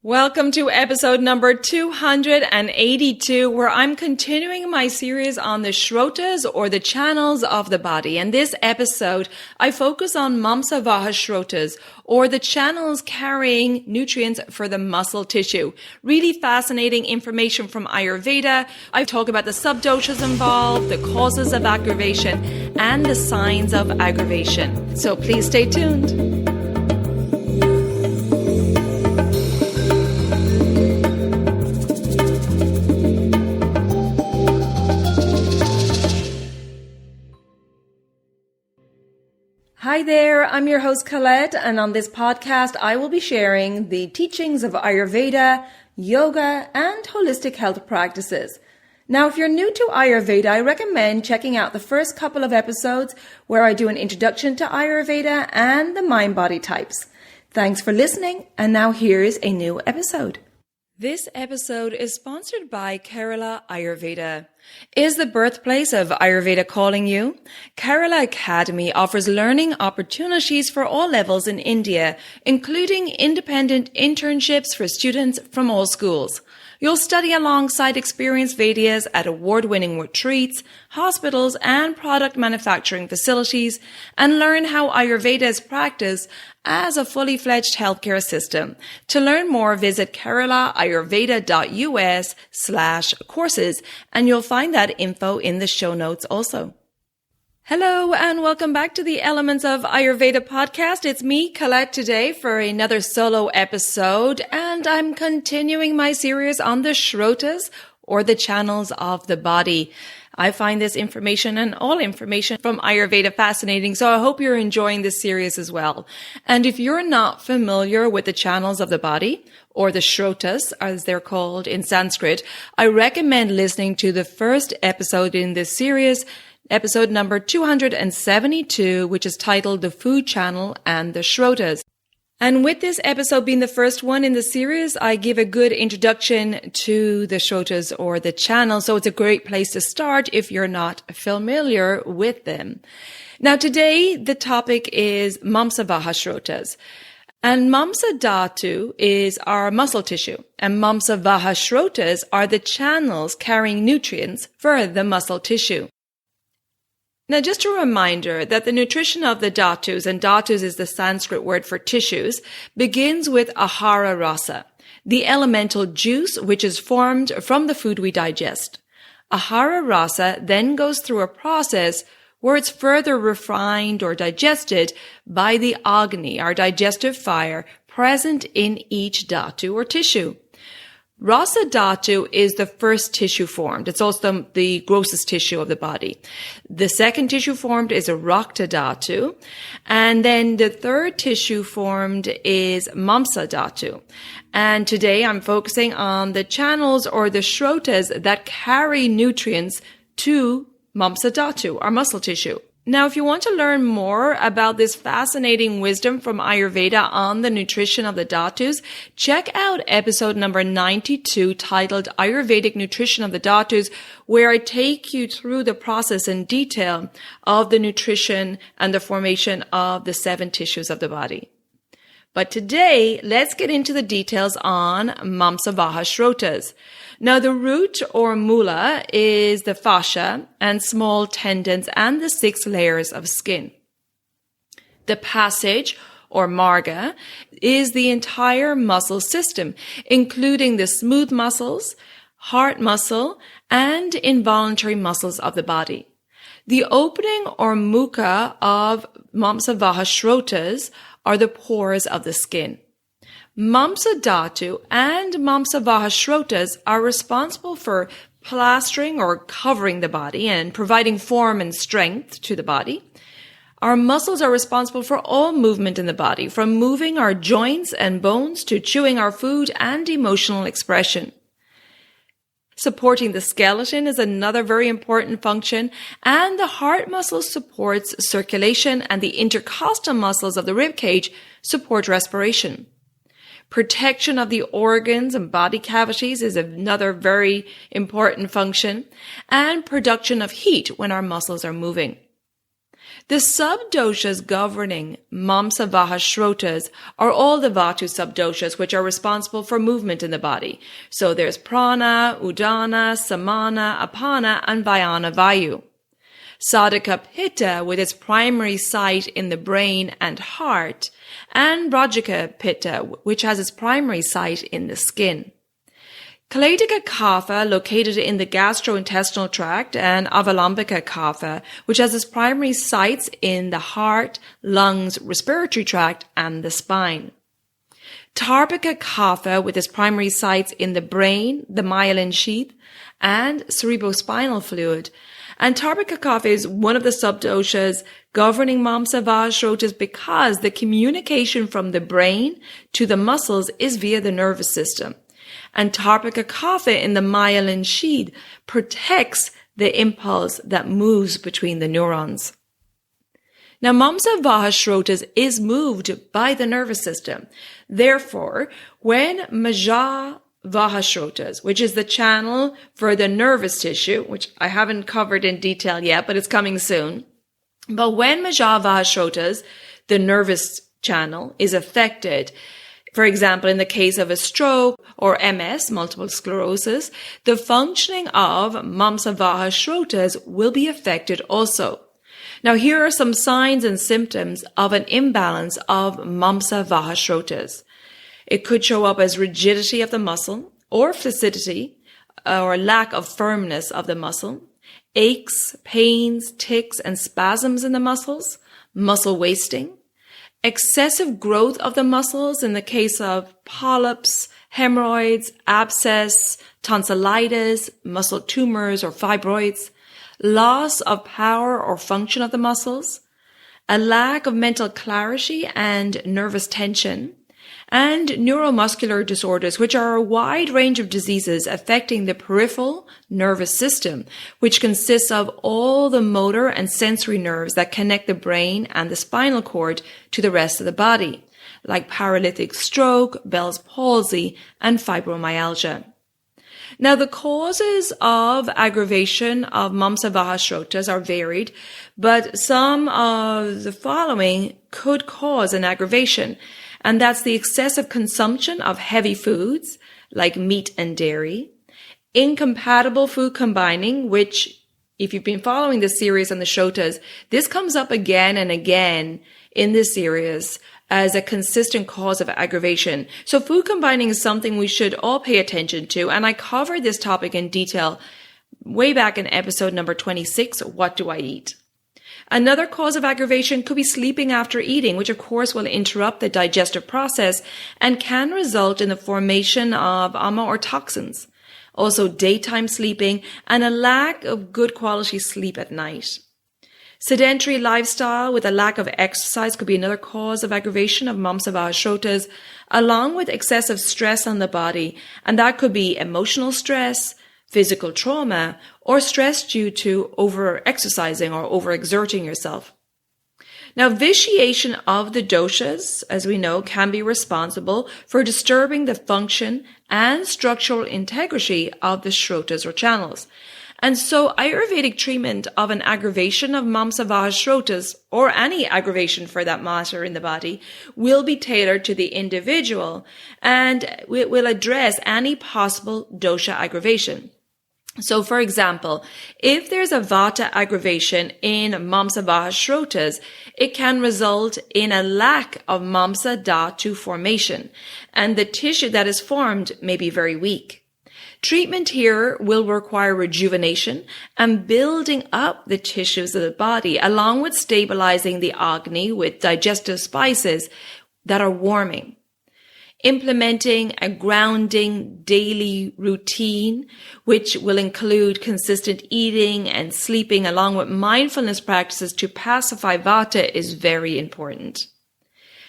Welcome to episode number 282, where I'm continuing my series on the Srotas, or the channels of the body. And this episode, I focus on Mamsa Vaha Srotas, or the channels carrying nutrients for the muscle tissue. Really fascinating information from Ayurveda. I talk about the subdoshas involved, the causes of aggravation, and the signs of aggravation. So please stay tuned. Hi there, I'm your host Colette, and on this podcast I will be sharing the teachings of Ayurveda, yoga, and holistic health practices. Now, if you're new to Ayurveda, I recommend checking out the first couple of episodes where I do an introduction to Ayurveda and the mind-body types. Thanks for listening, and now here's a new episode. This episode is sponsored by Kerala Ayurveda. Is the birthplace of Ayurveda calling you? Kerala Academy offers learning opportunities for all levels in India, including independent internships for students from all schools. You'll study alongside experienced Vaidyas at award-winning retreats, hospitals, and product manufacturing facilities, and learn how Ayurveda is practiced as a fully fledged healthcare system. To learn more, visit keralaayurveda.us/courses, and you'll find that info in the show notes also. Hello and welcome back to the Elements of Ayurveda podcast. It's me, Colette, today for another solo episode, and I'm continuing my series on the Srotas, or the channels of the body. I find this information and all information from Ayurveda fascinating, so I hope you're enjoying this series as well. And if you're not familiar with the channels of the body, or the Srotas, as they're called in Sanskrit, I recommend listening to the first episode in this series, episode number 272, which is titled The Food Channel and the Srotas. And with this episode being the first one in the series, I give a good introduction to the Srotas, or the channel, so it's a great place to start if you're not familiar with them. Now today, the topic is Mamsa Vaha Srotas. And Mamsa dhatu is our muscle tissue, and Mamsa Vaha Srotas are the channels carrying nutrients for the muscle tissue. Now, just a reminder that the nutrition of the dhatus, and dhatus is the Sanskrit word for tissues, begins with ahara rasa, the elemental juice which is formed from the food we digest. Ahara rasa then goes through a process where it's further refined or digested by the agni, our digestive fire, present in each dhatu or tissue. Rasa dhatu is the first tissue formed. It's also the grossest tissue of the body. The second tissue formed is a rakta dhatu. And then the third tissue formed is Mamsa dhatu. And today I'm focusing on the channels, or the Srotas, that carry nutrients to Mamsa dhatu, our muscle tissue. Now, if you want to learn more about this fascinating wisdom from Ayurveda on the nutrition of the dhatus, check out episode number 92, titled Ayurvedic Nutrition of the Dhatus, where I take you through the process in detail of the nutrition and the formation of the 7 tissues of the body. But today, let's get into the details on Mamsa Vaha Srotas. Now, the root, or mula, is the fascia and small tendons and the 6 layers of skin. The passage, or marga, is the entire muscle system, including the smooth muscles, heart muscle, and involuntary muscles of the body. The opening, or mukha, of Mamsa Vaha Srotas are the pores of the skin. Mamsa dhatu and Mamsa Vaha Srotas are responsible for plastering or covering the body and providing form and strength to the body. Our muscles are responsible for all movement in the body, from moving our joints and bones to chewing our food and emotional expression. Supporting the skeleton is another very important function, and the heart muscle supports circulation, and the intercostal muscles of the rib cage support respiration. Protection of the organs and body cavities is another very important function, and production of heat when our muscles are moving. The subdoshas governing Mamsa Vaha Srotas are all the dhatu subdoshas which are responsible for movement in the body. So there's prana, udana, samana, apana, and vyana vayu. Sadhaka pitta with its primary site in the brain and heart, and brajaka pitta which has its primary site in the skin. Kalatika kapha located in the gastrointestinal tract, and avalambika kapha which has its primary sites in the heart, lungs, respiratory tract, and the spine. Tarpika kapha with its primary sites in the brain, the myelin sheath, and cerebrospinal fluid. And Tarpika kapha is one of the subdoshas governing Mamsa Vaha Srotas because the communication from the brain to the muscles is via the nervous system. And Tarpika kapha in the myelin sheath protects the impulse that moves between the neurons. Now, Mamsa Vaha Srotas is moved by the nervous system. Therefore, when Mamsa Vaha Srotas, which is the channel for the nervous tissue, which I haven't covered in detail yet, but it's coming soon. But when Mamsa Vaha Srotas, the nervous channel, is affected, for example, in the case of a stroke or MS, multiple sclerosis, the functioning of Mamsa Vaha Srotas will be affected also. Now, here are some signs and symptoms of an imbalance of Mamsa Vaha Srotas. It could show up as rigidity of the muscle, or flaccidity, or lack of firmness of the muscle, aches, pains, tics, and spasms in the muscles, muscle wasting, excessive growth of the muscles in the case of polyps, hemorrhoids, abscess, tonsillitis, muscle tumors or fibroids, loss of power or function of the muscles, a lack of mental clarity and nervous tension, and neuromuscular disorders, which are a wide range of diseases affecting the peripheral nervous system, which consists of all the motor and sensory nerves that connect the brain and the spinal cord to the rest of the body, like paralytic stroke, Bell's palsy, and fibromyalgia. Now, the causes of aggravation of Mamsa Vaha Srotas are varied, but some of the following could cause an aggravation, and that's the excessive consumption of heavy foods like meat and dairy, incompatible food combining, which, if you've been following this series on the Srotas, this comes up again and again in this series as a consistent cause of aggravation. So food combining is something we should all pay attention to, and I covered this topic in detail way back in episode number 26, What Do I Eat? Another cause of aggravation could be sleeping after eating, which of course will interrupt the digestive process and can result in the formation of ama or toxins. Also daytime sleeping and a lack of good quality sleep at night. Sedentary lifestyle with a lack of exercise could be another cause of aggravation of Mamsa Vaha Srotas, along with excessive stress on the body, and that could be emotional stress, physical trauma, or stress due to over-exercising or over-exerting yourself. Now, vitiation of the doshas, as we know, can be responsible for disturbing the function and structural integrity of the Srotas or channels. And so Ayurvedic treatment of an aggravation of Mamsa Vaha Srotas, or any aggravation for that matter in the body, will be tailored to the individual and will address any possible dosha aggravation. So, for example, if there's a vata aggravation in Mamsa Vaha Srotas, it can result in a lack of Mamsa dhatu formation, and the tissue that is formed may be very weak. Treatment here will require rejuvenation and building up the tissues of the body, along with stabilizing the agni with digestive spices that are warming. Implementing a grounding daily routine, which will include consistent eating and sleeping along with mindfulness practices to pacify vata, is very important.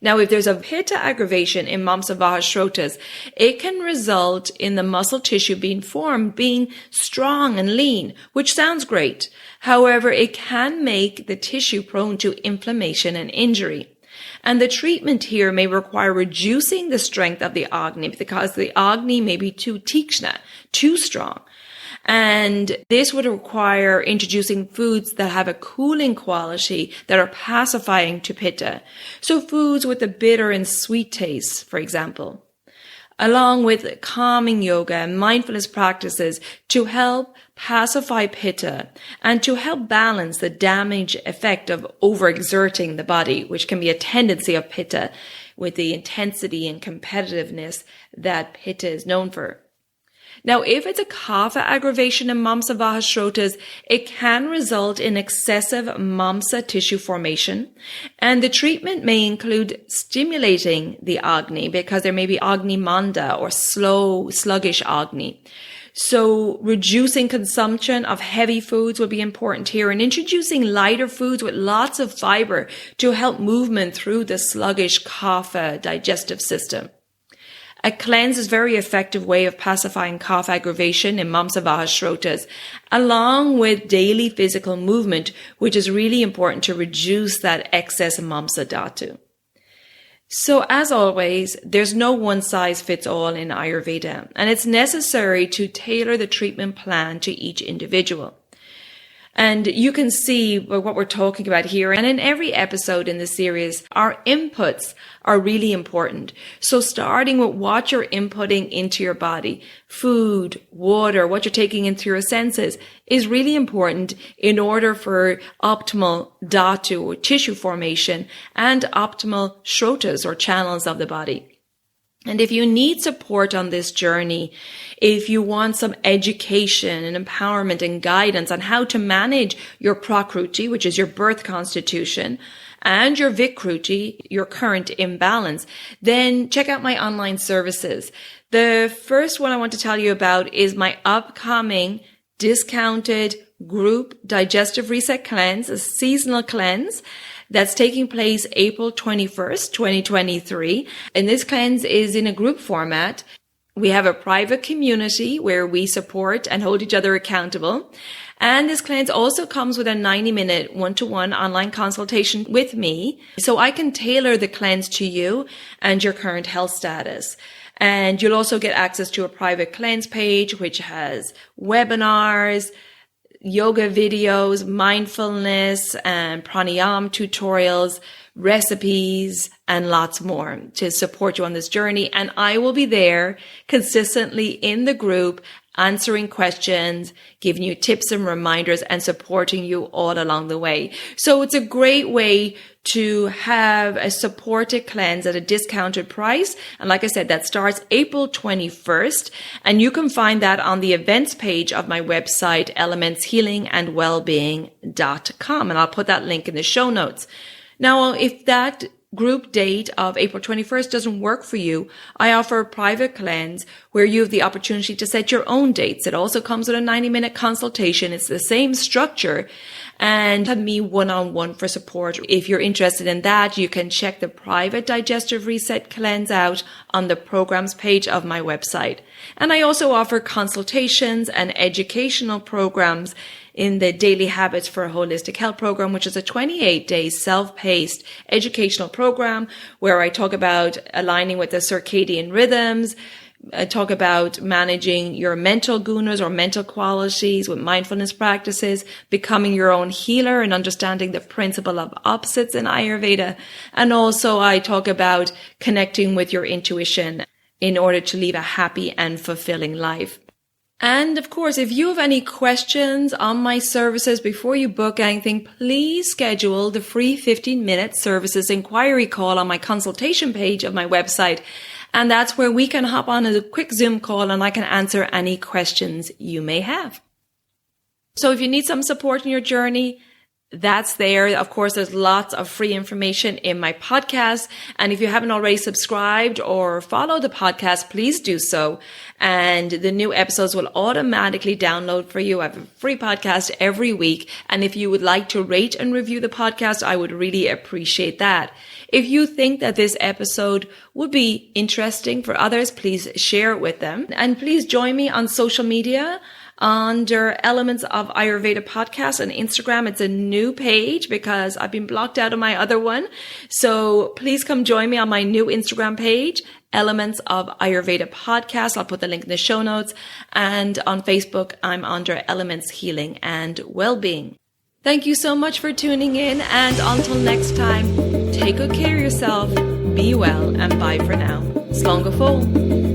Now, if there's a pitta aggravation in Mamsa Vaha Srotas, it can result in the muscle tissue being formed being strong and lean, which sounds great. However, it can make the tissue prone to inflammation and injury. And the treatment here may require reducing the strength of the Agni because the Agni may be too tikshna, too strong. And this would require introducing foods that have a cooling quality that are pacifying to Pitta. So foods with a bitter and sweet taste, for example, along with calming yoga and mindfulness practices to help pacify Pitta and to help balance the damage effect of overexerting the body, which can be a tendency of Pitta with the intensity and competitiveness that Pitta is known for. Now, if it's a kapha aggravation in Mamsa Vaha Srotas, it can result in excessive Mamsa tissue formation, and the treatment may include stimulating the Agni because there may be Agni Manda or slow, sluggish Agni. So reducing consumption of heavy foods will be important here and introducing lighter foods with lots of fiber to help movement through the sluggish kapha digestive system. A cleanse is a very effective way of pacifying kapha aggravation in Mamsa Vaha Srotas, along with daily physical movement, which is really important to reduce that excess Mamsa dhatu. So as always, there's no one size fits all in Ayurveda, and it's necessary to tailor the treatment plan to each individual. And you can see what we're talking about here. And in every episode in this series, our inputs are really important. So starting with what you're inputting into your body, food, water, what you're taking into your senses is really important in order for optimal dhatu or tissue formation and optimal srotas or channels of the body. And if you need support on this journey, if you want some education and empowerment and guidance on how to manage your prakruti, which is your birth constitution, and your vikruti, your current imbalance, then check out my online services. The first one I want to tell you about is my upcoming discounted group Digestive Reset Cleanse, a seasonal cleanse that's taking place April 21st, 2023. And this cleanse is in a group format. We have a private community where we support and hold each other accountable. And this cleanse also comes with a 90-minute one-to-one online consultation with me, so I can tailor the cleanse to you and your current health status. And you'll also get access to a private cleanse page, which has webinars, yoga videos, mindfulness and pranayama tutorials, recipes, and lots more to support you on this journey. And I will be there consistently in the group, answering questions, giving you tips and reminders, and supporting you all along the way. So it's a great way to have a supported cleanse at a discounted price. And like I said, that starts April 21st. And you can find that on the events page of my website, elementshealingandwellbeing.com. And I'll put that link in the show notes. Now, if that group date of April 21st doesn't work for you, I offer a private cleanse where you have the opportunity to set your own dates. It also comes with a 90-minute consultation. It's the same structure, and have me one-on-one for support. If you're interested in that, you can check the private Digestive Reset Cleanse out on the programs page of my website. And I also offer consultations and educational programs in the Daily Habits for a Holistic Health program, which is a 28-day self-paced educational program where I talk about aligning with the circadian rhythms. I talk about managing your mental gunas or mental qualities with mindfulness practices, becoming your own healer and understanding the principle of opposites in Ayurveda. And also I talk about connecting with your intuition in order to live a happy and fulfilling life. And of course, if you have any questions on my services before you book anything, please schedule the free 15-minute Services Enquiry Call on my consultation page of my website. And that's where we can hop on a quick Zoom call and I can answer any questions you may have. So if you need some support in your journey, that's there. Of course, there's lots of free information in my podcast. And if you haven't already subscribed or followed the podcast, please do so. And the new episodes will automatically download for you. I have a free podcast every week. And if you would like to rate and review the podcast, I would really appreciate that. If you think that this episode would be interesting for others, please share it with them. And please join me on social media. under Elements of Ayurveda Podcast on Instagram. It's a new page because I've been blocked out of my other one. So please come join me on my new Instagram page, Elements of Ayurveda Podcast. I'll put the link in the show notes. And on Facebook, I'm under Elements Healing and Wellbeing. Thank you so much for tuning in. And until next time, take good care of yourself, be well, and bye for now. Slán go fóill.